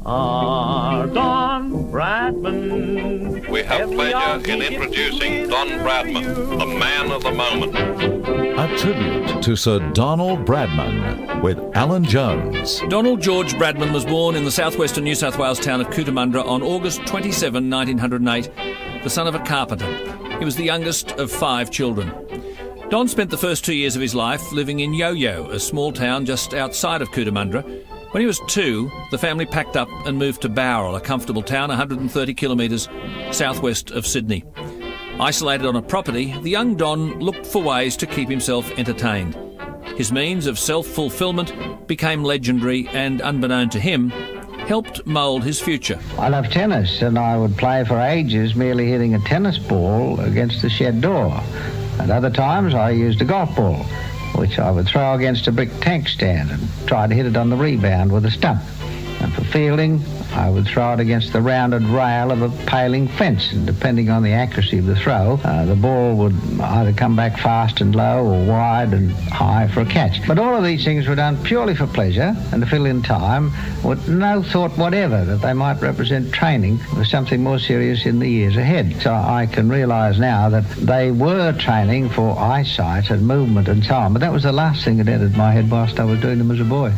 Don Bradman. We have pleasure in introducing Don Bradman, the man of the moment. A tribute to Sir Donald Bradman with Alan Jones. Donald George Bradman was born in the southwestern New South Wales town of Cootamundra on August 27, 1908, the son of a carpenter. He was the youngest of 5 children. Don spent the first 2 years of his life living in Yo-Yo, a small town just outside of Cootamundra. When he was 2, the family packed up and moved to Bowral, a comfortable town 130 kilometres southwest of Sydney. Isolated on a property, the young Don looked for ways to keep himself entertained. His means of self-fulfilment became legendary and, unbeknown to him, helped mould his future. I love tennis, and I would play for ages merely hitting a tennis ball against the shed door. At other times I used a golf ball, which I would throw against a brick tank stand and try to hit it on the rebound with a stump. And for fielding, I would throw it against the rounded rail of a paling fence, and depending on the accuracy of the throw, the ball would either come back fast and low or wide and high for a catch. But all of these things were done purely for pleasure and to fill in time, with no thought whatever that they might represent training for something more serious in the years ahead. So I can realise now that they were training for eyesight and movement and so on, but that was the last thing that entered my head whilst I was doing them as a boy.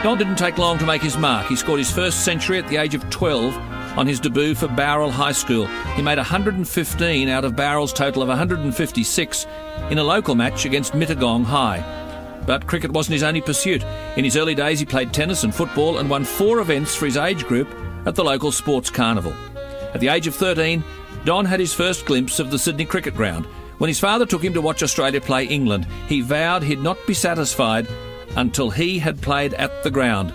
Don didn't take long to make his mark. He scored his first century at the age of 12 on his debut for Bowral High School. He made 115 out of Bowral's total of 156 in a local match against Mittagong High. But cricket wasn't his only pursuit. In his early days, he played tennis and football and won 4 events for his age group at the local sports carnival. At the age of 13, Don had his first glimpse of the Sydney cricket ground. When his father took him to watch Australia play England, he vowed he'd not be satisfied until he had played at the ground.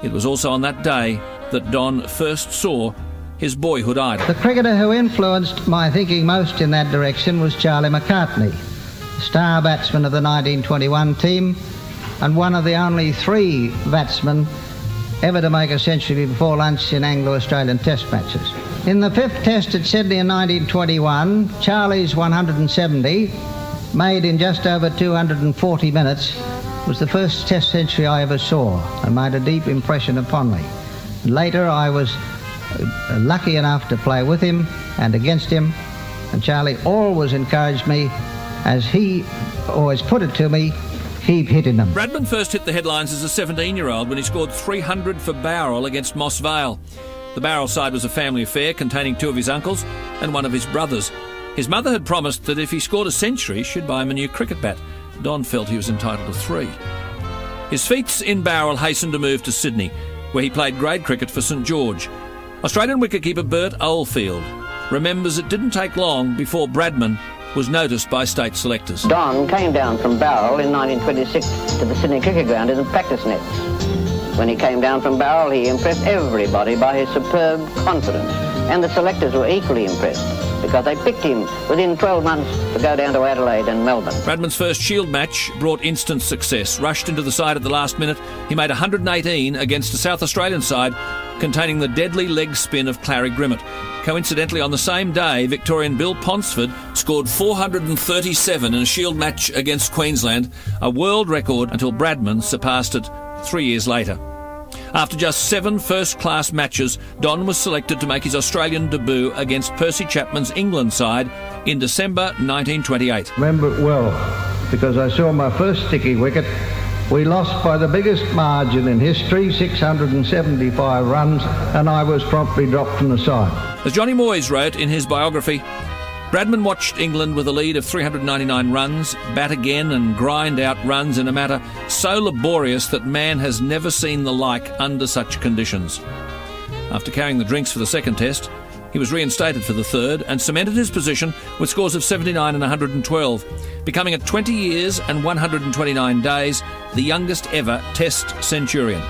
It was also on that day that Don first saw his boyhood idol. The cricketer who influenced my thinking most in that direction was Charlie McCartney, the star batsman of the 1921 team and one of the only 3 batsmen ever to make a century before lunch in Anglo-Australian test matches. In the 5th test at Sydney in 1921, Charlie's 170, made in just over 240 minutes, was the first test century I ever saw and made a deep impression upon me. Later I was lucky enough to play with him and against him, and Charlie always encouraged me, as he always put it to me, keep hitting them. Bradman first hit the headlines as a 17-year-old when he scored 300 for Bowral against Moss Vale. The Bowral side was a family affair containing 2 of his uncles and 1 of his brothers. His mother had promised that if he scored a century, she'd buy him a new cricket bat. Don felt he was entitled to 3. His feats in Bowral hastened a move to Sydney, where he played grade cricket for St George. Australian wicketkeeper Bert Oldfield remembers it didn't take long before Bradman was noticed by state selectors. Don came down from Bowral in 1926 to the Sydney cricket ground in the practice nets. When he came down from Bowral, he impressed everybody by his superb confidence, and the selectors were equally impressed, because they picked him within 12 months to go down to Adelaide and Melbourne. Bradman's first Shield match brought instant success. Rushed into the side at the last minute, he made 118 against a South Australian side containing the deadly leg spin of Clary Grimmett. Coincidentally, on the same day, Victorian Bill Ponsford scored 437 in a Shield match against Queensland, a world record until Bradman surpassed it 3 years later. After just 7 first-class matches, Don was selected to make his Australian debut against Percy Chapman's England side in December 1928. I remember it well, because I saw my first sticky wicket. We lost by the biggest margin in history, 675 runs, and I was promptly dropped from the side. As Johnny Moyes wrote in his biography, Bradman watched England with a lead of 399 runs, bat again and grind out runs in a manner so laborious that man has never seen the like under such conditions. After carrying the drinks for the 2nd test, he was reinstated for the 3rd and cemented his position with scores of 79 and 112, becoming at 20 years and 129 days the youngest ever Test centurion.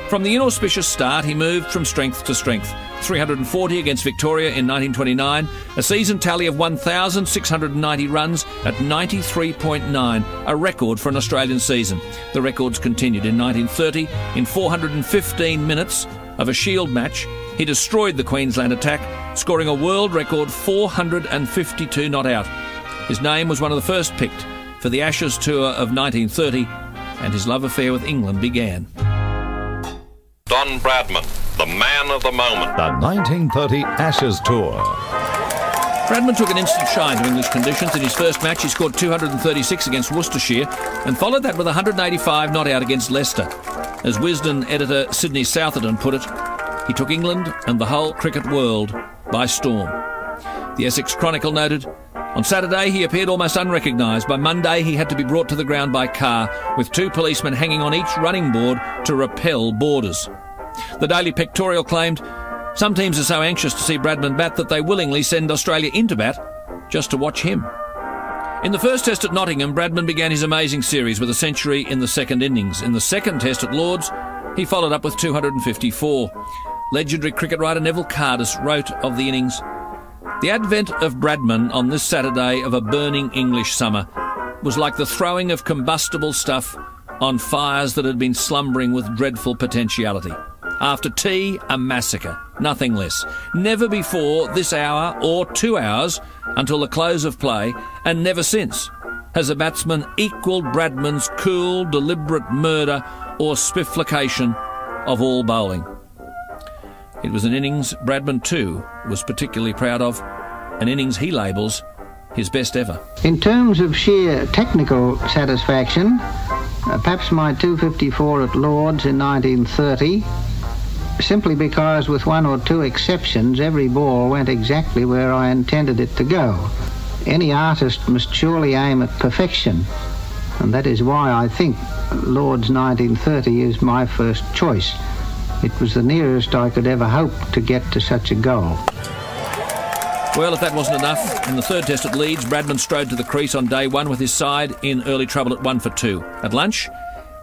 From the inauspicious start, he moved from strength to strength. 340 against Victoria in 1929, a season tally of 1,690 runs at 93.9, a record for an Australian season. The records continued in 1930. In 415 minutes of a Shield match, he destroyed the Queensland attack, scoring a world record 452 not out. His name was one of the first picked for the Ashes tour of 1930, and his love affair with England began. Don Bradman, the man of the moment. The 1930 Ashes Tour. Bradman took an instant shine to English conditions. In his first match, he scored 236 against Worcestershire and followed that with 185 not out against Leicester. As Wisden editor Sydney Southerton put it, he took England and the whole cricket world by storm. The Essex Chronicle noted, on Saturday he appeared almost unrecognised. By Monday he had to be brought to the ground by car, with 2 policemen hanging on each running board to repel boarders. The Daily Pictorial claimed, some teams are so anxious to see Bradman bat that they willingly send Australia into bat just to watch him. In the first test at Nottingham, Bradman began his amazing series with a century in the second innings. In the second test at Lords, he followed up with 254. Legendary cricket writer Neville Cardus wrote of the innings, the advent of Bradman on this Saturday of a burning English summer was like the throwing of combustible stuff on fires that had been slumbering with dreadful potentiality. After tea, a massacre, nothing less. Never before this hour or 2 hours until the close of play, and never since, has a batsman equalled Bradman's cool, deliberate murder or spifflication of all bowling. It was an innings Bradman too was particularly proud of, an innings he labels his best ever. In terms of sheer technical satisfaction, perhaps my 254 at Lords in 1930, simply because with 1 or 2 exceptions every ball went exactly where I intended it to go. Any artist must surely aim at perfection, and that is why I think Lords 1930 is my first choice. It was the nearest I could ever hope to get to such a goal. Well, if that wasn't enough, in the third test at Leeds, Bradman strode to the crease on day 1 with his side in early trouble at 1 for 2. At lunch,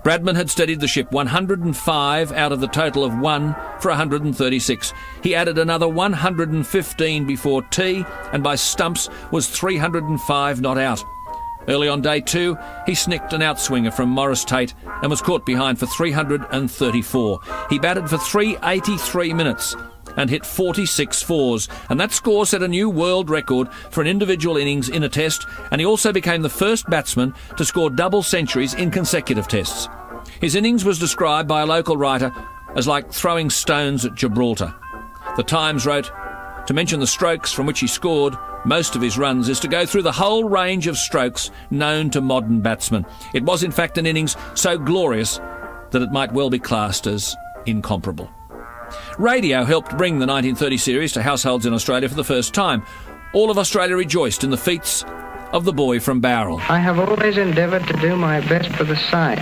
Bradman had steadied the ship 105 out of the total of 1 for 136. He added another 115 before tea, and by stumps was 305 not out. Early on day 2, he snicked an outswinger from Morris Tate and was caught behind for 334. He batted for 383 minutes and hit 46 fours, and that score set a new world record for an individual innings in a test, and he also became the first batsman to score double centuries in consecutive tests. His innings was described by a local writer as like throwing stones at Gibraltar. The Times wrote, to mention the strokes from which he scored most of his runs is to go through the whole range of strokes known to modern batsmen. It was in fact an innings so glorious that it might well be classed as incomparable. Radio helped bring the 1930 series to households in Australia for the first time. All of Australia rejoiced in the feats of the boy from Bowral. I have always endeavoured to do my best for the side,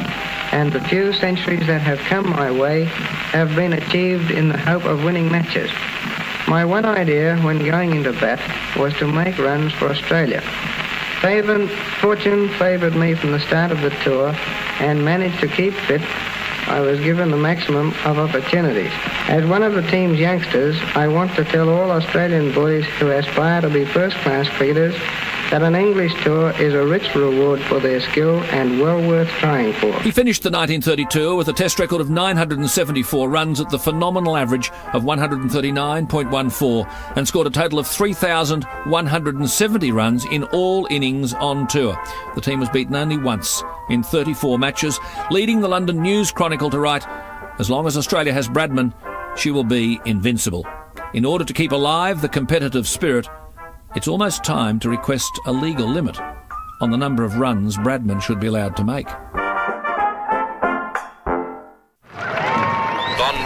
and the few centuries that have come my way have been achieved in the hope of winning matches. My one idea when going into bat was to make runs for Australia. Fortune favoured me from the start of the tour and managed to keep fit. I was given the maximum of opportunities. As one of the team's youngsters, I want to tell all Australian boys who aspire to be first-class cricketers that an English tour is a rich reward for their skill and well worth trying for. He finished the 1930 tour with a test record of 974 runs at the phenomenal average of 139.14 and scored a total of 3,170 runs in all innings on tour. The team was beaten only once in 34 matches, leading the London News Chronicle to write, as long as Australia has Bradman, she will be invincible. In order to keep alive the competitive spirit, it's almost time to request a legal limit on the number of runs Bradman should be allowed to make. Don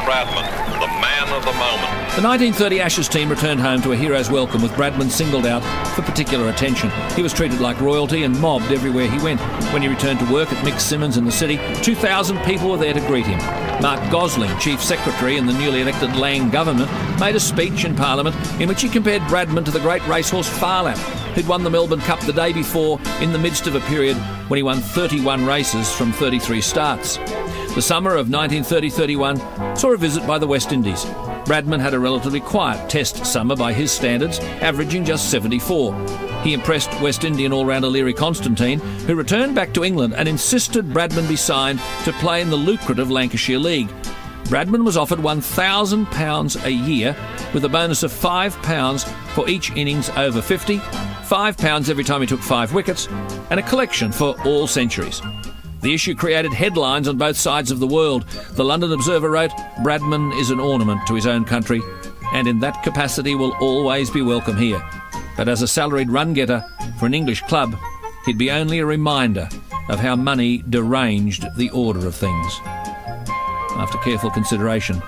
Bradman, the man of the moment. The 1930 Ashes team returned home to a hero's welcome with Bradman singled out for particular attention. He was treated like royalty and mobbed everywhere he went. When he returned to work at Mick Simmons in the city, 2,000 people were there to greet him. Mark Gosling, Chief Secretary in the newly elected Lang government, made a speech in Parliament in which he compared Bradman to the great racehorse Farlap, who'd won the Melbourne Cup the day before in the midst of a period when he won 31 races from 33 starts. The summer of 1930-31 saw a visit by the West Indies. Bradman had a relatively quiet test summer by his standards, averaging just 74. He impressed West Indian all-rounder Leary Constantine, who returned back to England and insisted Bradman be signed to play in the lucrative Lancashire League. Bradman was offered £1,000 a year with a bonus of £5 for each innings over 50, £5 every time he took 5 wickets, and a collection for all centuries. The issue created headlines on both sides of the world. The London Observer wrote, "Bradman is an ornament to his own country, and in that capacity will always be welcome here. But as a salaried run-getter for an English club, he'd be only a reminder of how money deranged the order of things." After careful consideration,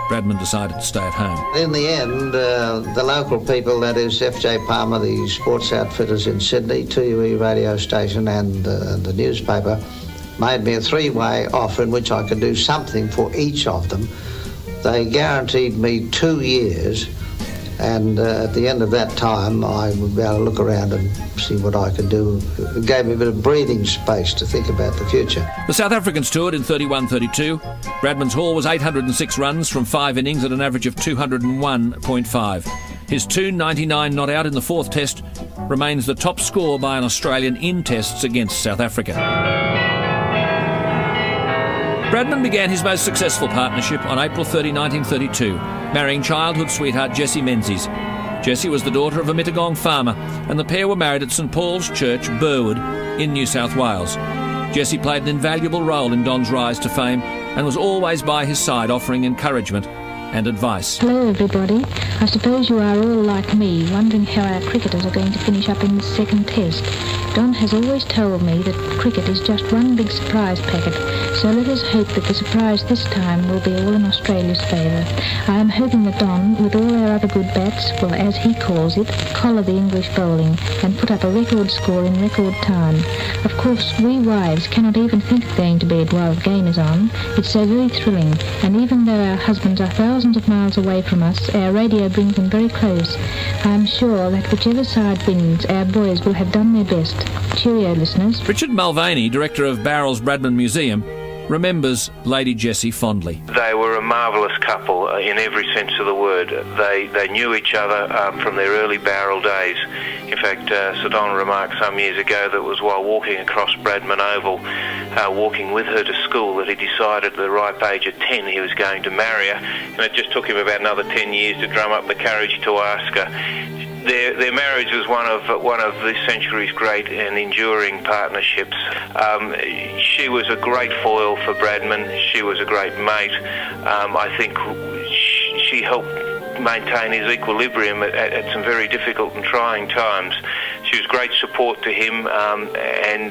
Bradman decided to stay at home. In the end, the local people, that is F.J. Palmer, the sports outfitters in Sydney, 2UE radio station and the newspaper, made me a three-way offer in which I could do something for each of them. They guaranteed me 2 years, and at the end of that time I would be able to look around and see what I could do. It gave me a bit of breathing space to think about the future. The South Africans toured in 31-32. Bradman's haul was 806 runs from 5 innings at an average of 201.5. His 299 not out in the 4th Test remains the top score by an Australian in Tests against South Africa. Bradman began his most successful partnership on April 30, 1932, marrying childhood sweetheart Jessie Menzies. Jessie was the daughter of a Mittagong farmer, and the pair were married at St Paul's Church, Burwood, in New South Wales. Jessie played an invaluable role in Don's rise to fame and was always by his side offering encouragement and advice. Hello everybody. I suppose you are all like me, wondering how our cricketers are going to finish up in the 2nd Test. Don has always told me that cricket is just one big surprise packet, so let us hope that the surprise this time will be all in Australia's favour. I am hoping that Don, with all our other good bats, will, as he calls it, collar the English bowling and put up a record score in record time. Of course, we wives cannot even think of going to bed while the game is on. It's so very thrilling, and even though our husbands are thousands of miles away from us, our radio brings them very close. I am sure that whichever side wins, our boys will have done their best. Cheerio, listeners. Richard Mulvaney, director of Barrel's Bradman Museum, remembers Lady Jessie fondly. They were a marvellous couple in every sense of the word. They knew each other from their early Barrel days. In fact, Sir Don remarked some years ago that it was while walking across Bradman Oval, walking with her to school, that he decided at the ripe age of 10 he was going to marry her, and it just took him about another 10 years to drum up the courage to ask her. Their marriage was one of this century's great and enduring partnerships. She was a great foil for Bradman. She was a great mate. I think she helped maintain his equilibrium at some very difficult and trying times. She was great support to him and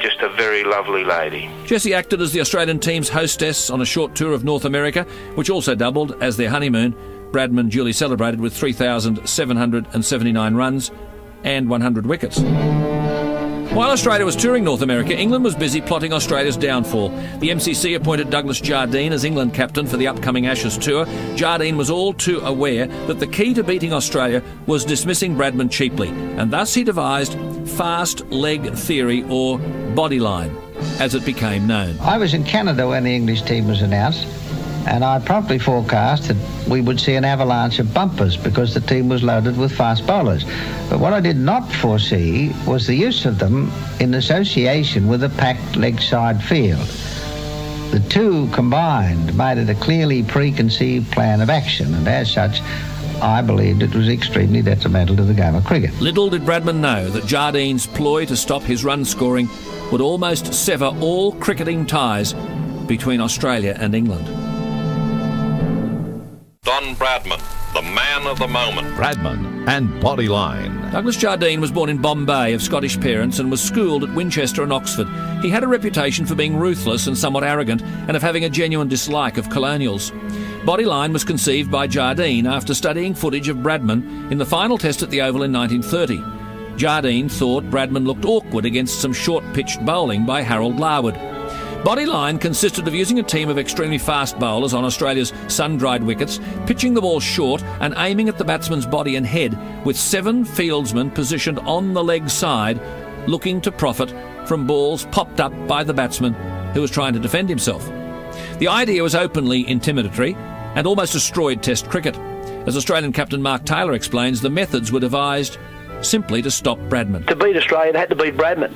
just a very lovely lady. Jessie acted as the Australian team's hostess on a short tour of North America, which also doubled as their honeymoon. Bradman duly celebrated with 3,779 runs and 100 wickets. While Australia was touring North America, England was busy plotting Australia's downfall. The MCC appointed Douglas Jardine as England captain for the upcoming Ashes tour. Jardine was all too aware that the key to beating Australia was dismissing Bradman cheaply, and thus he devised fast leg theory, or bodyline, as it became known. I was in Canada when the English team was announced, and I promptly forecast that we would see an avalanche of bumpers because the team was loaded with fast bowlers. But what I did not foresee was the use of them in association with a packed leg side field. The two combined made it a clearly preconceived plan of action, and as such, I believed it was extremely detrimental to the game of cricket. Little did Bradman know that Jardine's ploy to stop his run scoring would almost sever all cricketing ties between Australia and England. Don Bradman, the man of the moment. Bradman and Bodyline. Douglas Jardine was born in Bombay of Scottish parents and was schooled at Winchester and Oxford. He had a reputation for being ruthless and somewhat arrogant, and of having a genuine dislike of colonials. Bodyline was conceived by Jardine after studying footage of Bradman in the final test at the Oval in 1930. Jardine thought Bradman looked awkward against some short-pitched bowling by Harold Larwood. Bodyline consisted of using a team of extremely fast bowlers on Australia's sun-dried wickets, pitching the ball short and aiming at the batsman's body and head, with 7 fieldsmen positioned on the leg side, looking to profit from balls popped up by the batsman who was trying to defend himself. The idea was openly intimidatory and almost destroyed Test cricket. As Australian captain Mark Taylor explains, the methods were devised simply to stop Bradman. To beat Australia, they had to beat Bradman.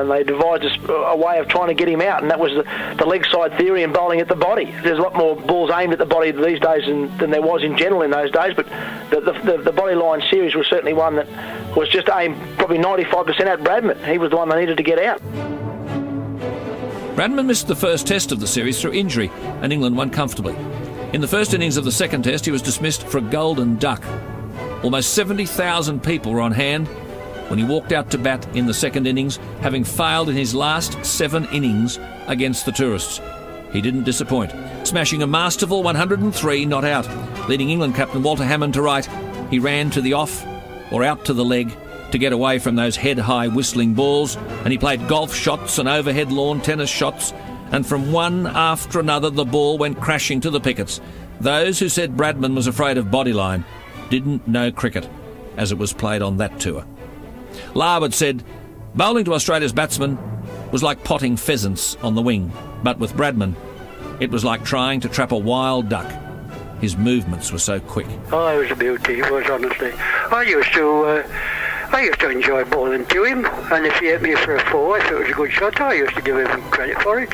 They devised a way of trying to get him out, and that was the leg side theory and bowling at the body. There's a lot more balls aimed at the body these days than there was in general in those days, but the body line series was certainly one that was just aimed probably 95% at Bradman. He was the one they needed to get out. Bradman missed the first test of the series through injury, and England won comfortably. In the first innings of the second test, he was dismissed for a golden duck. Almost 70,000 people were on hand when he walked out to bat in the second innings, having failed in his last 7 innings against the tourists. He didn't disappoint, smashing a masterful 103 not out. Leading England captain Walter Hammond to right, he ran to the off or out to the leg to get away from those head-high whistling balls, and he played golf shots and overhead lawn tennis shots, and from one after another the ball went crashing to the pickets. Those who said Bradman was afraid of bodyline didn't know cricket as it was played on that tour. Larwood said, bowling to Australia's batsmen was like potting pheasants on the wing, but with Bradman, it was like trying to trap a wild duck. His movements were so quick. Oh, it was a beauty, it was, honestly. I used to enjoy bowling to him, and if he hit me for a 4, if it was a good shot, I used to give him credit for it.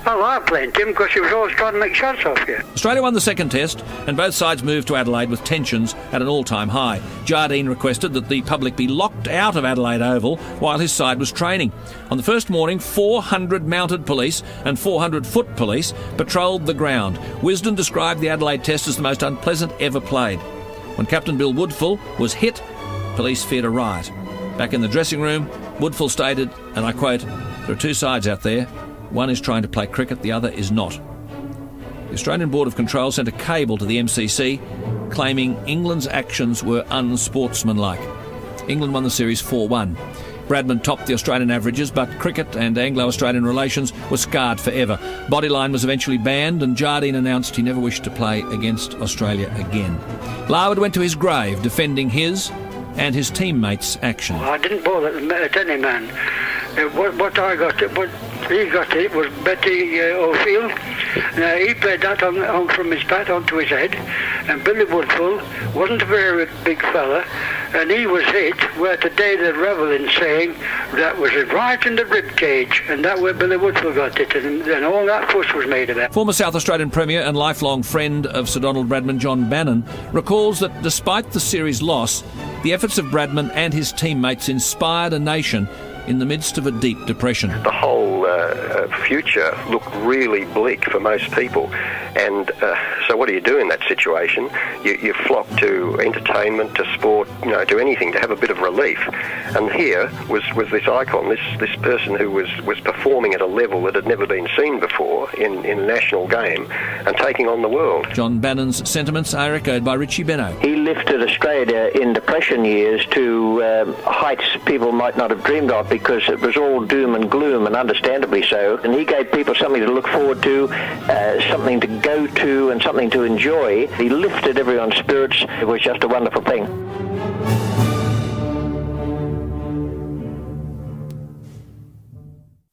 I liked playing to him because he was always trying to make shots off you. Australia won the second test, and both sides moved to Adelaide with tensions at an all-time high. Jardine requested that the public be locked out of Adelaide Oval while his side was training. On the first morning, 400 mounted police and 400 foot police patrolled the ground. Wisden described the Adelaide test as the most unpleasant ever played. When Captain Bill Woodfull was hit, police feared a riot. Back in the dressing room, Woodfull stated, and I quote, "There are 2 sides out there. One is trying to play cricket, the other is not." The Australian Board of Control sent a cable to the MCC claiming England's actions were unsportsmanlike. England won the series 4-1. Bradman topped the Australian averages, but cricket and Anglo-Australian relations were scarred forever. Bodyline was eventually banned, and Jardine announced he never wished to play against Australia again. Larwood went to his grave defending his and his teammates' action. I didn't bowl at any man. What he got it was Betty O'Field. He played that on from his bat onto his head, and Billy Woodfull wasn't a very big fella, and he was hit where today they're reveling saying that was right in the rib cage, and that where Billy Woodfull got it, and all that fuss was made of that. Former South Australian Premier and lifelong friend of Sir Donald Bradman, John Bannon, recalls that despite the series loss, the efforts of Bradman and his teammates inspired a nation in the midst of a deep depression. The whole future looked really bleak for most people, and so what do you do in that situation? You flock to entertainment, to sport, to anything to have a bit of relief. And here was this icon, this person who was performing at a level that had never been seen before in a national game and taking on the world. John Bannon's sentiments are echoed by Richie Benno. He lifted Australia in depression years to heights people might not have dreamed of, because it was all doom and gloom, and understandably so. And he gave people something to look forward to, something to go to, and something to enjoy. He lifted everyone's spirits. It was just a wonderful thing.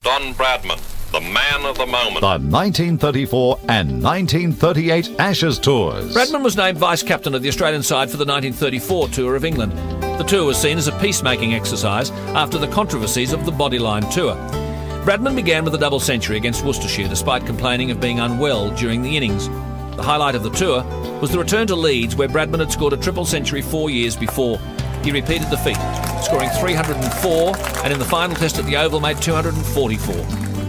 Don Bradman, the man of the moment. The 1934 and 1938 Ashes tours. Bradman was named vice-captain of the Australian side for the 1934 tour of England. The tour was seen as a peacemaking exercise after the controversies of the Bodyline tour. Bradman began with a double century against Worcestershire, despite complaining of being unwell during the innings. The highlight of the tour was the return to Leeds, where Bradman had scored a triple century 4 years before. He repeated the feat, scoring 304, and in the final test at the Oval made 244.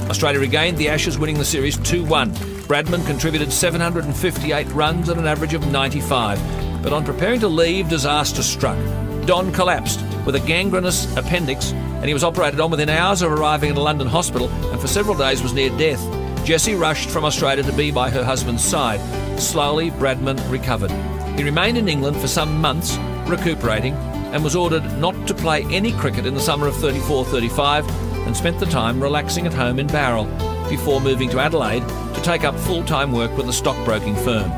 Australia regained the Ashes, winning the series 2-1. Bradman contributed 758 runs at an average of 95. But on preparing to leave, disaster struck. Don collapsed with a gangrenous appendix, and he was operated on within hours of arriving at a London hospital, and for several days was near death. Jessie rushed from Australia to be by her husband's side. Slowly, Bradman recovered. He remained in England for some months, recuperating, and was ordered not to play any cricket in the summer of 34-35, and spent the time relaxing at home in Bowral before moving to Adelaide to take up full-time work with a stockbroking firm.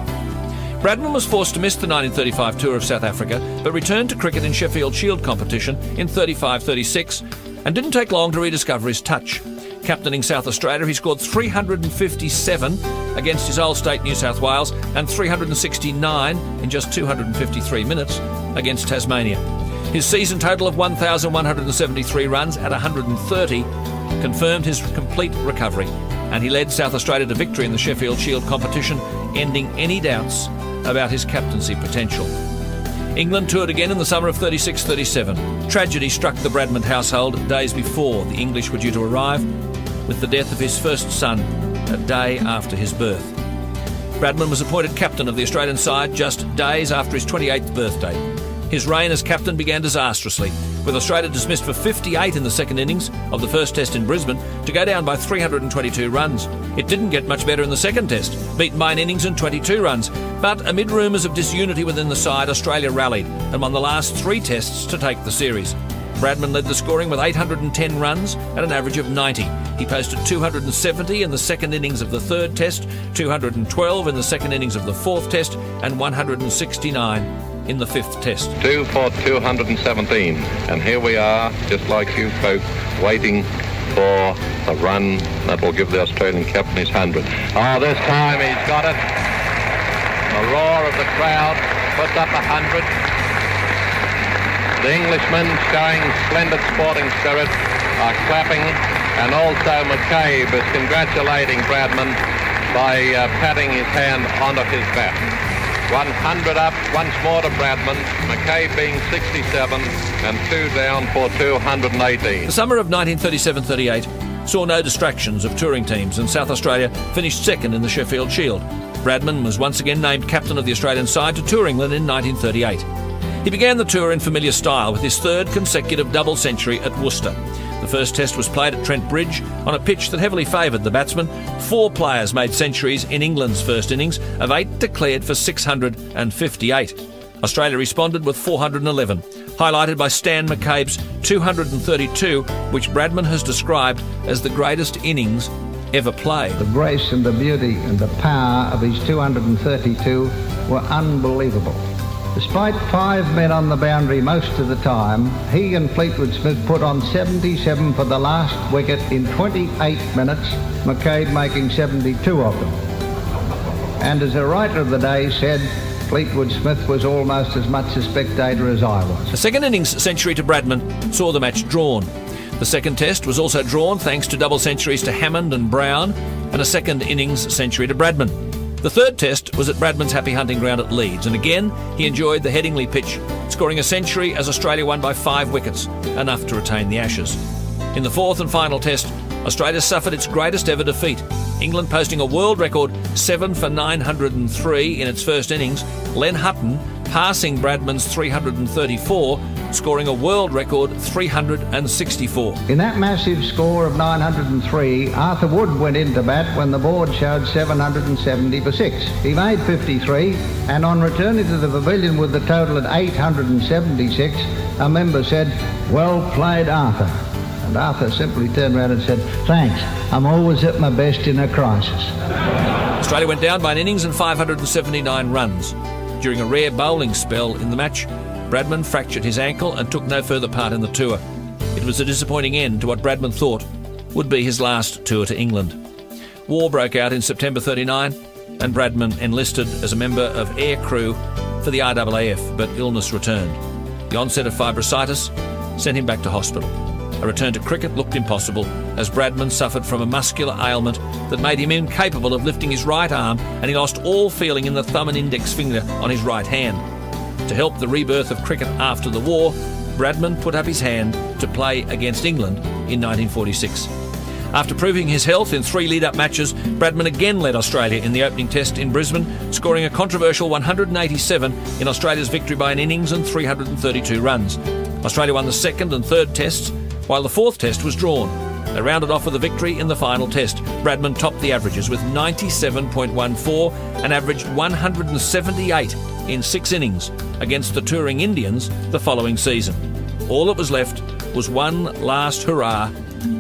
Bradman was forced to miss the 1935 tour of South Africa, but returned to cricket in Sheffield Shield competition in 35-36, and didn't take long to rediscover his touch. Captaining South Australia, he scored 357 against his old state New South Wales and 369 in just 253 minutes against Tasmania. His season total of 1,173 runs at 130 confirmed his complete recovery, and he led South Australia to victory in the Sheffield Shield competition, ending any doubts about his captaincy potential. England toured again in the summer of 36-37. Tragedy struck the Bradman household days before the English were due to arrive. with the death of his first son a day after his birth. Bradman was appointed captain of the Australian side just days after his 28th birthday. His reign as captain began disastrously, with Australia dismissed for 58 in the second innings of the first test in Brisbane to go down by 322 runs. It didn't get much better in the second test, beaten by an innings and 22 runs. But amid rumours of disunity within the side, Australia rallied and won the last 3 tests to take the series. Bradman led the scoring with 810 runs at an average of 90. He posted 270 in the second innings of the third test, 212 in the second innings of the fourth test, and 169 in the fifth test. 2 for 217, and here we are, just like you folk, waiting for the run that will give the Australian captain his 100. Oh, this time he's got it. The roar of the crowd puts up 100. The Englishmen, showing splendid sporting spirit, are clapping, and also McCabe is congratulating Bradman by patting his hand onto his bat. 100 up once more to Bradman, McCabe being 67 and 2 down for 218. The summer of 1937-38 saw no distractions of touring teams, and South Australia finished second in the Sheffield Shield. Bradman was once again named captain of the Australian side to tour England in 1938. He began the tour in familiar style with his third consecutive double century at Worcester. The first test was played at Trent Bridge on a pitch that heavily favoured the batsman. 4 players made centuries in England's first innings, of 8 declared for 658. Australia responded with 411, highlighted by Stan McCabe's 232, which Bradman has described as the greatest innings ever played. The grace and the beauty and the power of his 232 were unbelievable. Despite 5 men on the boundary most of the time, he and Fleetwood Smith put on 77 for the last wicket in 28 minutes, McCabe making 72 of them. And as a writer of the day said, Fleetwood Smith was almost as much a spectator as I was. The second innings century to Bradman saw the match drawn. The second test was also drawn thanks to double centuries to Hammond and Brown, and a second innings century to Bradman. The third test was at Bradman's happy hunting ground at Leeds, and again he enjoyed the Headingley pitch, scoring a century as Australia won by 5 wickets, enough to retain the Ashes. In the fourth and final test, Australia suffered its greatest ever defeat, England posting a world record 7 for 903 in its first innings, Len Hutton passing Bradman's 334, scoring a world record 364. In that massive score of 903, Arthur Wood went into bat when the board showed 770 for 6. He made 53, and on returning to the pavilion with the total at 876, a member said, "Well played, Arthur." And Arthur simply turned around and said, "Thanks, I'm always at my best in a crisis." Australia went down by an innings and 579 runs. During a rare bowling spell in the match, Bradman fractured his ankle and took no further part in the tour. It was a disappointing end to what Bradman thought would be his last tour to England. War broke out in September 39, and Bradman enlisted as a member of air crew for the RAAF, but illness returned. The onset of fibrositis sent him back to hospital. A return to cricket looked impossible, as Bradman suffered from a muscular ailment that made him incapable of lifting his right arm, and he lost all feeling in the thumb and index finger on his right hand. To help the rebirth of cricket after the war, Bradman put up his hand to play against England in 1946. After proving his health in 3 lead-up matches, Bradman again led Australia in the opening test in Brisbane, scoring a controversial 187 in Australia's victory by an innings and 332 runs. Australia won the second and third tests, while the fourth test was drawn. They rounded off with a victory in the final test. Bradman topped the averages with 97.14 and averaged 178 in 6 innings against the touring Indians the following season. All that was left was one last hurrah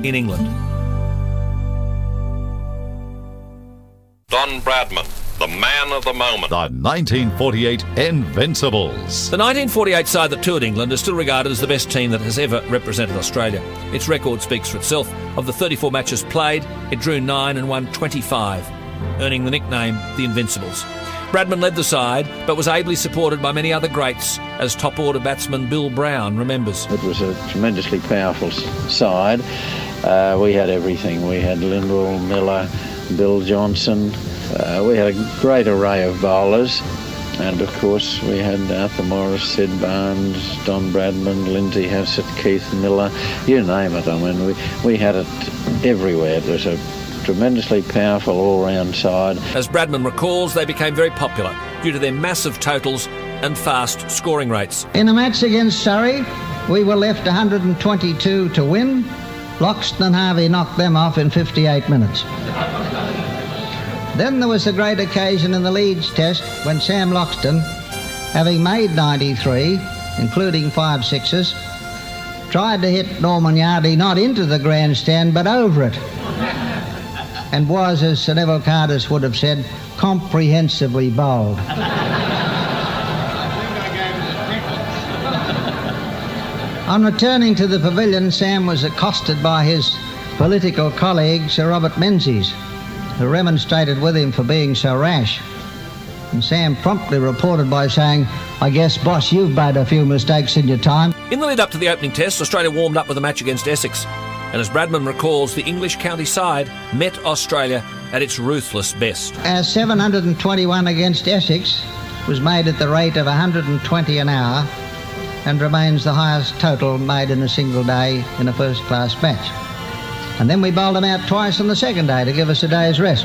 in England. Don Bradman, the man of the moment. The 1948 Invincibles. The 1948 side that toured England is still regarded as the best team that has ever represented Australia. Its record speaks for itself. Of the 34 matches played, it drew 9 and won 25, earning the nickname the Invincibles. Bradman led the side, but was ably supported by many other greats, as top-order batsman Bill Brown remembers. It was a tremendously powerful side. We had everything. We had Lindwall, Miller, Bill Johnson. We had a great array of bowlers, and of course we had Arthur Morris, Sid Barnes, Don Bradman, Lindsay Hassett, Keith Miller, you name it. I mean, we had it everywhere. It was a tremendously powerful all-round side. As Bradman recalls, they became very popular due to their massive totals and fast scoring rates. In a match against Surrey, we were left 122 to win. Loxton and Harvey knocked them off in 58 minutes. Then there was the great occasion in the Leeds Test when Sam Loxton, having made 93, including 5 sixes, tried to hit Norman Yardley not into the grandstand but over it, and was, as Sir Neville Cardus would have said, comprehensively bowled. On returning to the pavilion, Sam was accosted by his political colleague, Sir Robert Menzies, who remonstrated with him for being so rash. And Sam promptly reported by saying, "I guess, boss, you've made a few mistakes in your time." In the lead up to the opening test, Australia warmed up with a match against Essex. And as Bradman recalls, the English county side met Australia at its ruthless best. Our 721 against Essex was made at the rate of 120 an hour and remains the highest total made in a single day in a first-class match. And then we bowled them out twice on the second day to give us a day's rest.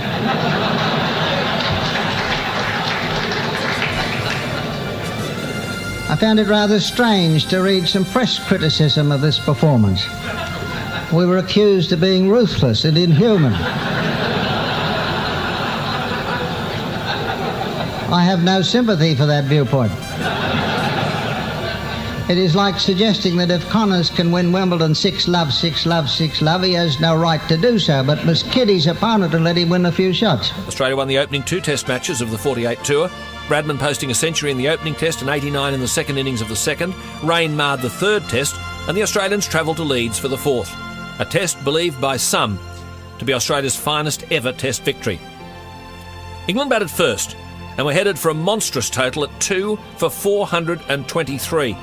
I found it rather strange to read some press criticism of this performance. We were accused of being ruthless and inhuman. I have no sympathy for that viewpoint. It is like suggesting that if Connors can win Wimbledon 6-love, 6-love, 6-love, he has no right to do so, but must kid his opponent and let him win a few shots. Australia won the opening 2 test matches of the 48 tour, Bradman posting a century in the opening test and 89 in the second innings of the second. Rain marred the third test, and the Australians travelled to Leeds for the fourth. A test believed by some to be Australia's finest ever test victory. England batted first and were headed for a monstrous total at 2 for 423,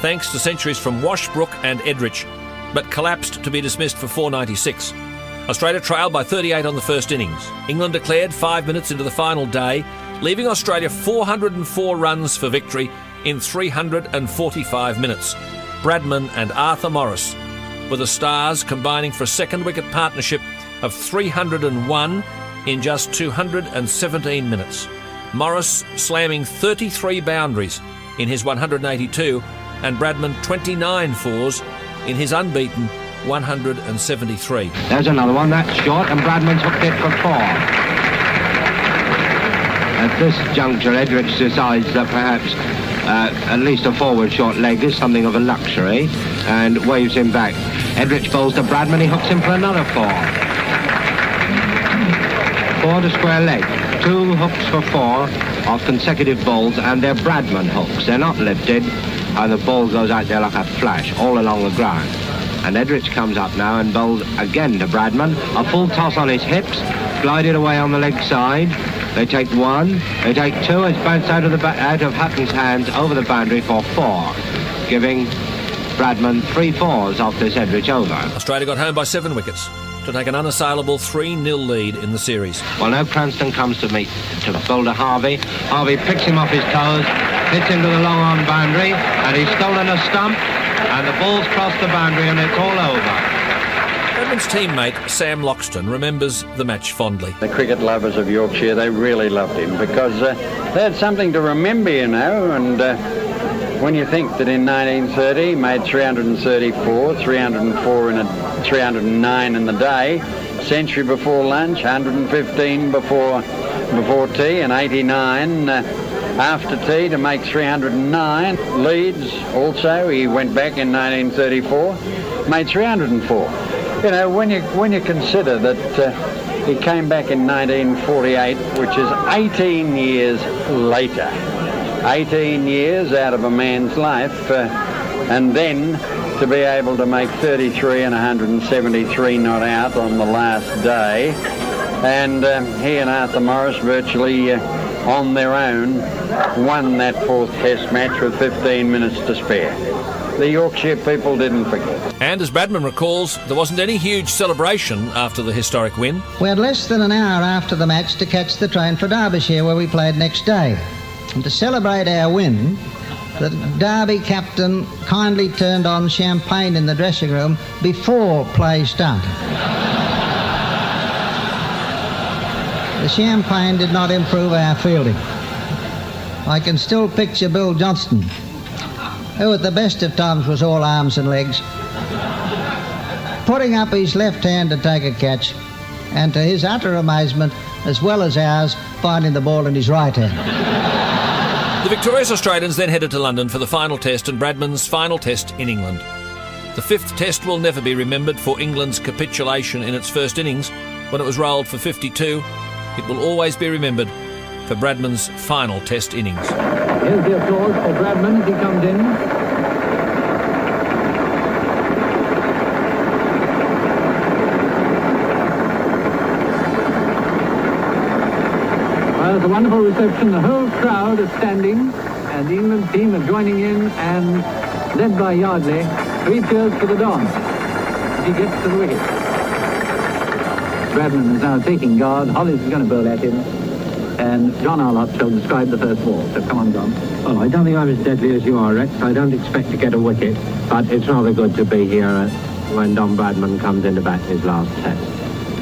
thanks to centuries from Washbrook and Edrich, but collapsed to be dismissed for 496. Australia trailed by 38 on the first innings. England declared 5 minutes into the final day, leaving Australia 404 runs for victory in 345 minutes. Bradman and Arthur Morris were the stars, combining for a second wicket partnership of 301 in just 217 minutes. Morris slamming 33 boundaries in his 182 and Bradman 29 fours in his unbeaten 173. There's another one, that's short, and Bradman's hooked it for 4. At this juncture, Edrich decides that perhaps at least a forward short leg is something of a luxury and waves him back. Edrich bowls to Bradman, he hooks him for another 4. 4 to square leg. 2 hooks for 4 of consecutive bowls, and they're Bradman hooks. They're not lifted, and the ball goes out there like a flash all along the ground. And Edrich comes up now and bowls again to Bradman. A full toss on his hips, glided away on the leg side. They take 1, they take 2, it's bounced out of Hutton's hands over the boundary for 4, giving Bradman 3 fours off this Edrich over. Australia got home by 7 wickets to take an unassailable 3-0 lead in the series. Well, now Cranston comes to meet to bowl to Harvey. Harvey picks him off his toes, hits into the long-on boundary, and he's stolen a stump, and the ball's crossed the boundary, and it's all over. Bradman's teammate Sam Loxton remembers the match fondly. The cricket lovers of Yorkshire, they really loved him because they had something to remember, you know, and when you think that in 1930 he made 334, 309 in the day, century before lunch, 115 before tea, and 89 after tea to make 309. Leeds also, he went back in 1934, made 304. You know, when you consider that he came back in 1948, which is 18 years later, 18 years out of a man's life, and then to be able to make 33 and 173 not out on the last day, and he and Arthur Morris virtually on their own won that 4th test match with 15 minutes to spare. The Yorkshire people didn't forget. And as Bradman recalls, there wasn't any huge celebration after the historic win. We had less than an hour after the match to catch the train for Derbyshire, where we played next day. And to celebrate our win, the Derby captain kindly turned on champagne in the dressing room before play started. The champagne did not improve our fielding. I can still picture Bill Johnston, who at the best of times was all arms and legs, putting up his left hand to take a catch, and to his utter amazement, as well as ours, finding the ball in his right hand. The victorious Australians then headed to London for the final test and Bradman's final test in England. The fifth test will never be remembered for England's capitulation in its first innings when it was rolled for 52. It will always be remembered for Bradman's final test innings. Here's the applause for Bradman as he comes in. Well, it's a wonderful reception. The whole crowd is standing and the England team are joining in, and led by Yardley, 3 cheers for the Don as he gets to the wicket. Bradman is now taking guard. Hollies is going to bowl at him, and John Arlott shall describe the first ball. So come on, John. Well, I don't think I'm as deadly as you are, Rex. I don't expect to get a wicket, but it's rather good to be here when Don Bradman comes in to bat his last test.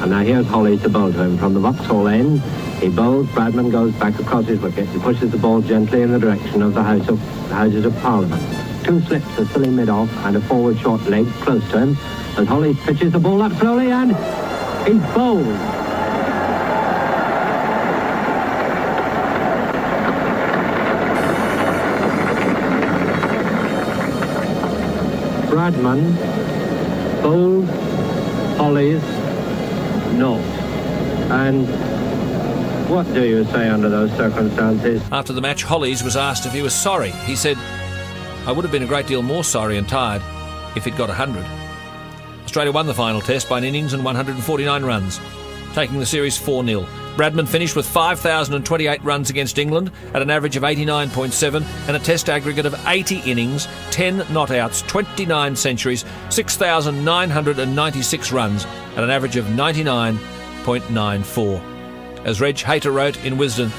And now here's Hollies to bowl to him from the Vauxhall end. He bowls, Bradman goes back across his wicket and pushes the ball gently in the direction of the Houses of Parliament. 2 slips to silly mid-off and a forward short leg close to him as Hollies pitches the ball up slowly and he's bowled. Bradman bowled, Hollies not. And what do you say under those circumstances? After the match, Hollies was asked if he was sorry. He said, "I would have been a great deal more sorry and tired if it got 100. Australia won the final test by an innings and 149 runs, taking the series 4-0. Bradman finished with 5,028 runs against England at an average of 89.7 and a test aggregate of 80 innings, 10 not-outs, 29 centuries, 6,996 runs at an average of 99.94. As Reg Hayter wrote in Wisden,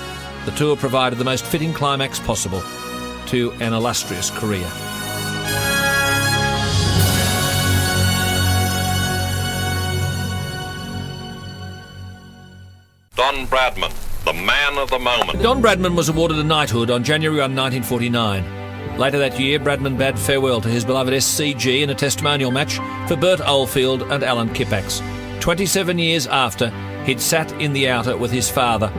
the tour provided the most fitting climax possible to an illustrious career. Don Bradman, the man of the moment. Don Bradman was awarded a knighthood on January 1, 1949. Later that year, Bradman bade farewell to his beloved SCG in a testimonial match for Bert Oldfield and Alan Kippax. 27 years after, he'd sat in the outer with his father.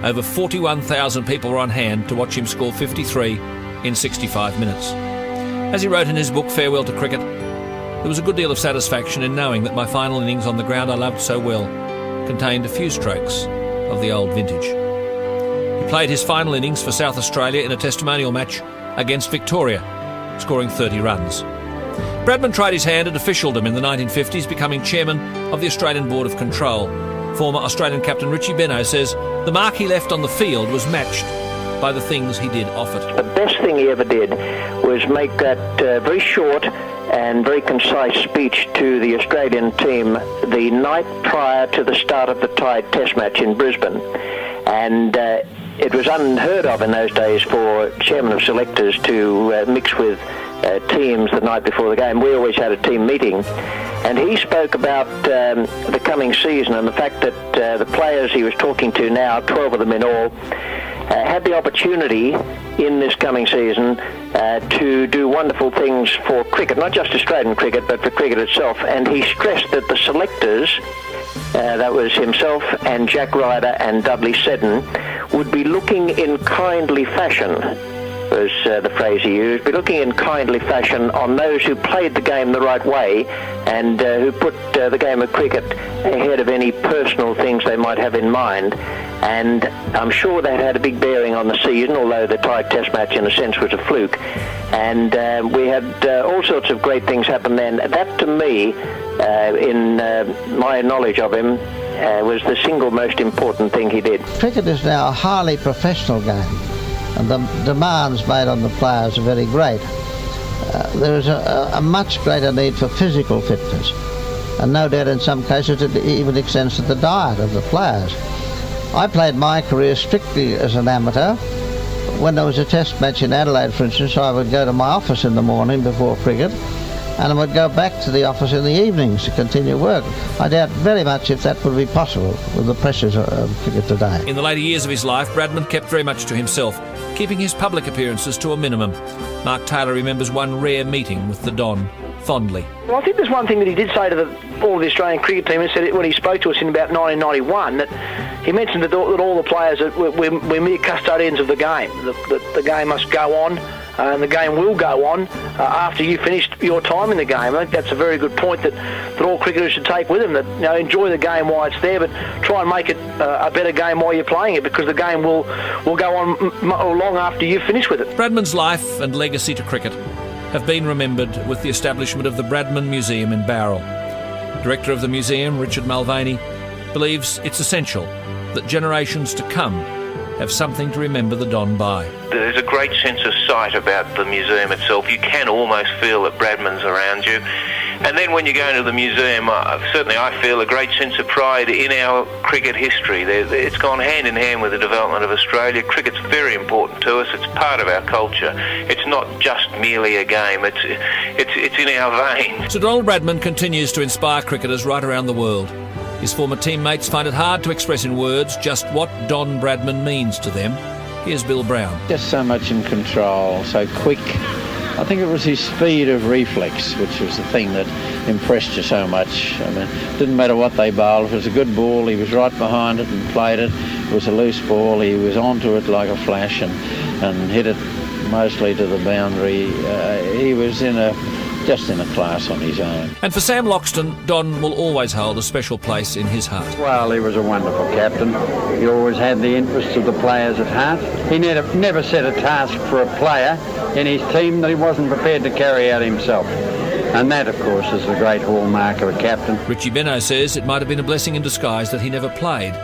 Over 41,000 people were on hand to watch him score 53 in 65 minutes. As he wrote in his book, Farewell to Cricket, there was a good deal of satisfaction in knowing that my final innings on the ground I loved so well contained a few strokes of the old vintage. He played his final innings for South Australia in a testimonial match against Victoria, scoring 30 runs. Bradman tried his hand at officialdom in the 1950s, becoming chairman of the Australian Board of Control. Former Australian captain Richie Benno says the mark he left on the field was matched by the things he did off it. The best thing he ever did was make that very short and very concise speech to the Australian team the night prior to the start of the tied test match in Brisbane. And it was unheard of in those days for chairman of selectors to mix with teams the night before the game. We always had a team meeting, and he spoke about the coming season and the fact that the players he was talking to now, 12 of them in all, had the opportunity in this coming season to do wonderful things for cricket, not just Australian cricket, but for cricket itself. And he stressed that the selectors, that was himself and Jack Ryder and Dudley Seddon, would be looking in kindly fashion, was the phrase he used, be looking in kindly fashion on those who played the game the right way and who put the game of cricket ahead of any personal things they might have in mind. And I'm sure that had a big bearing on the season, although the tied test match in a sense was a fluke. And we had all sorts of great things happen then. That to me, in my knowledge of him, was the single most important thing he did. Cricket is now a highly professional game, and the demands made on the players are very great. There is a much greater need for physical fitness, and no doubt in some cases it even extends to the diet of the players. I played my career strictly as an amateur. When there was a test match in Adelaide, for instance, I would go to my office in the morning before cricket, and would go back to the office in the evenings to continue work. I doubt very much if that would be possible with the pressures of cricket today. In the later years of his life, Bradman kept very much to himself, keeping his public appearances to a minimum. Mark Taylor remembers one rare meeting with the Don fondly. Well, I think there's one thing that he did say to all of the Australian cricket team. He said it when he spoke to us in about 1991, that he mentioned that all the players that we're mere custodians of the game. The game must go on, and the game will go on after you finished your time in the game. I think that's a very good point that all cricketers should take with them. That, you know, enjoy the game while it's there, but try and make it a better game while you're playing it, because the game will go on long after you finish with it. Bradman's life and legacy to cricket have been remembered with the establishment of the Bradman Museum in Bowral. Director of the museum, Richard Mulvaney, believes it's essential that generations to come have something to remember the Don by. There's a great sense of sight about the museum itself. You can almost feel that Bradman's around you. And then when you go into the museum, certainly I feel a great sense of pride in our cricket history. It's gone hand in hand with the development of Australia. Cricket's very important to us. It's part of our culture. It's not just merely a game. It's in our veins. Sir Donald Bradman continues to inspire cricketers right around the world. His former teammates find it hard to express in words just what Don Bradman means to them. Here's Bill Brown. Just so much in control, so quick. I think it was his speed of reflex, which was the thing that impressed you so much. I mean, it didn't matter what they bowled. If it was a good ball, he was right behind it and played it. If it was a loose ball, he was onto it like a flash and hit it mostly to the boundary. He was just in a class on his own. And for Sam Loxton, Don will always hold a special place in his heart. Well, he was a wonderful captain. He always had the interests of the players at heart. He never set a task for a player in his team that he wasn't prepared to carry out himself. And that, of course, is the great hallmark of a captain. Richie Benno says it might have been a blessing in disguise that he never played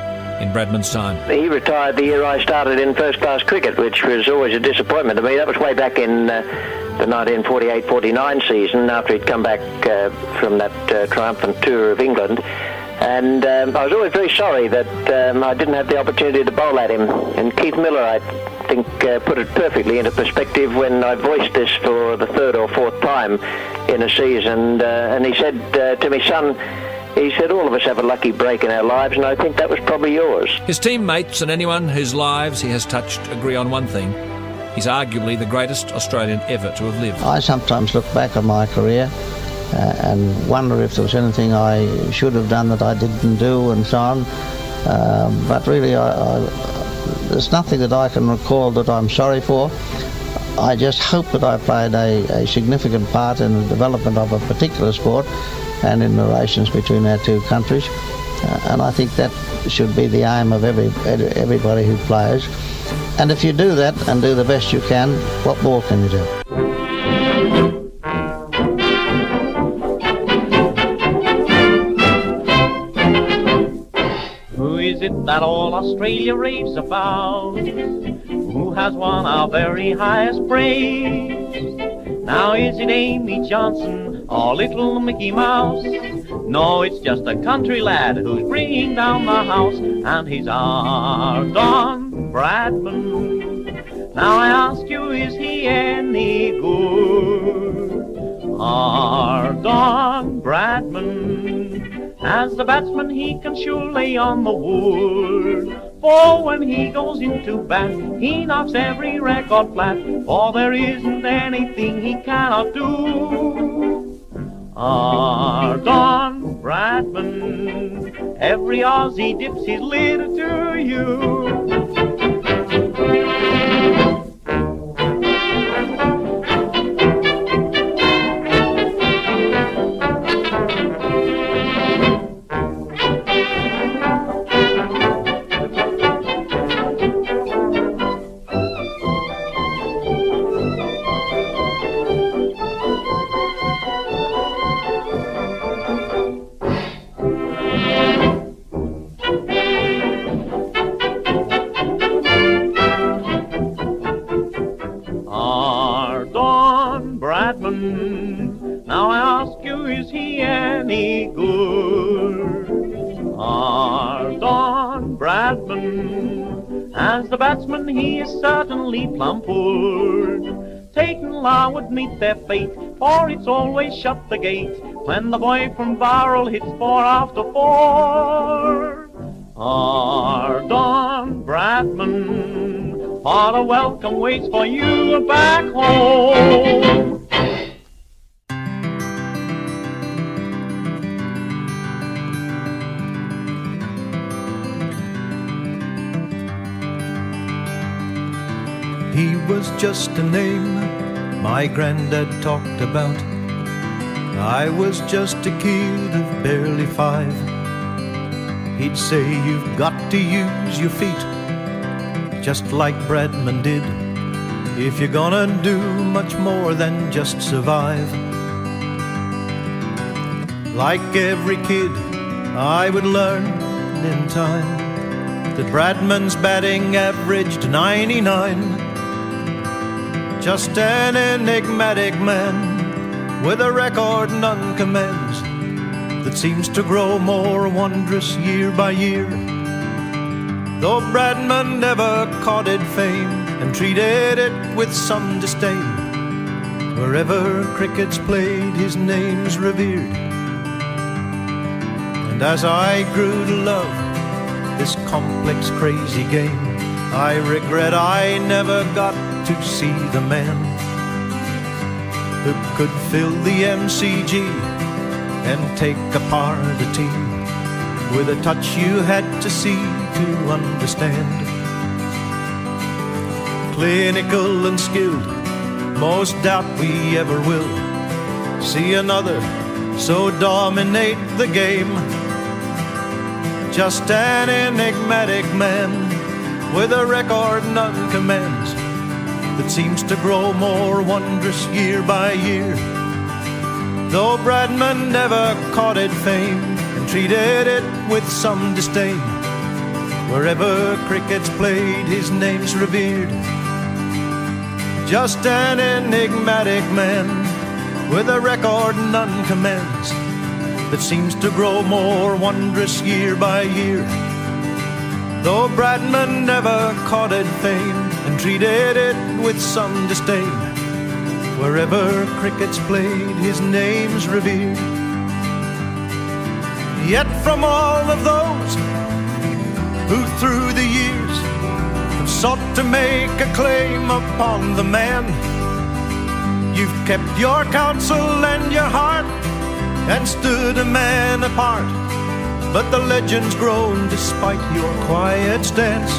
in Bradman's time. He retired the year I started in first-class cricket, which was always a disappointment to me. That was way back in the 1948-49 season, after he'd come back from that triumphant tour of England. And I was always very sorry that I didn't have the opportunity to bowl at him. And Keith Miller, I think, put it perfectly into perspective when I voiced this for the third or fourth time in a season. And he said to me, son, he said, all of us have a lucky break in our lives, and I think that was probably yours. His teammates and anyone whose lives he has touched agree on one thing. He's arguably the greatest Australian ever to have lived. I sometimes look back on my career and wonder if there was anything I should have done that I didn't do and so on. But really, there's nothing that I can recall that I'm sorry for. I just hope that I played a significant part in the development of a particular sport and in the relations between our two countries. And I think that should be the aim of everybody who plays. And if you do that and do the best you can, what more can you do? Who is it that all Australia raves about? Who has won our very highest praise? Now is it Amy Johnson or little Mickey Mouse? No, it's just a country lad who's bringing down the house, and he's our Don Bradman. Now I ask you, is he any good? Our Don Bradman. As the batsman he can sure lay on the wood, for when he goes into bat he knocks every record flat, for there isn't anything he cannot do. Our Don Bradman, every Aussie dips his lid to you. Now I ask you, is he any good? Our Don Bradman. As the batsman he is certainly plump-wood, Tate and Law would meet their fate, for it's always shut the gate when the boy from Barrel hits 4 after 4. Our Don Bradman, what a welcome waits for you back home. He was just a name my granddad talked about. I was just a kid of barely 5. He'd say you've got to use your feet, just like Bradman did, if you're gonna do much more than just survive. Like every kid, I would learn in time that Bradman's batting averaged 99. Just an enigmatic man with a record none commends, that seems to grow more wondrous year by year. Though Bradman never courted fame and treated it with some disdain, wherever cricket's played his name's revered. And as I grew to love this complex crazy game, I regret I never got to see the man who could fill the MCG and take apart a team with a touch you had to see to understand. Clinical and skilled, most doubt we ever will see another so dominate the game. Just an enigmatic man with a record none commends, that seems to grow more wondrous year by year. Though Bradman never courted fame and treated it with some disdain, wherever cricket's played his name's revered. Just an enigmatic man with a record none commends, that seems to grow more wondrous year by year. Though Bradman never courted fame and treated it with some disdain, wherever cricket's played his name's revered. Yet from all of those who through the years have sought to make a claim upon the man, you've kept your counsel and your heart and stood a man apart. But the legend's grown despite your quiet stance.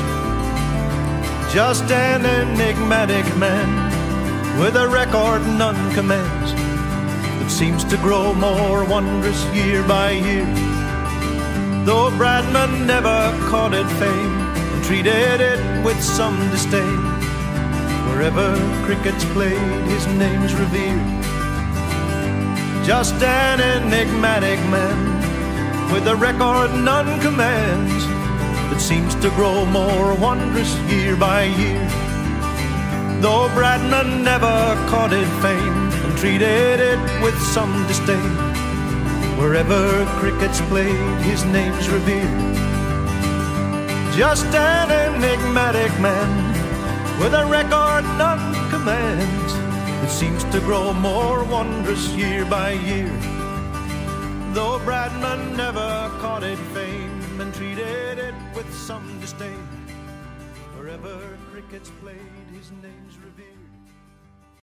Just an enigmatic man with a record none commends, that seems to grow more wondrous year by year. Though Bradman never courted fame and treated it with some disdain, wherever cricket's played his name's revered. Just an enigmatic man with a record none commands, that seems to grow more wondrous year by year. Though Bradman never courted fame and treated it with some disdain, wherever cricket's played his name's revered. Just an enigmatic man with a record none commands, that seems to grow more wondrous year by year. Though Bradman never courted fame and treated it with some disdain, wherever cricket's played his name's revered.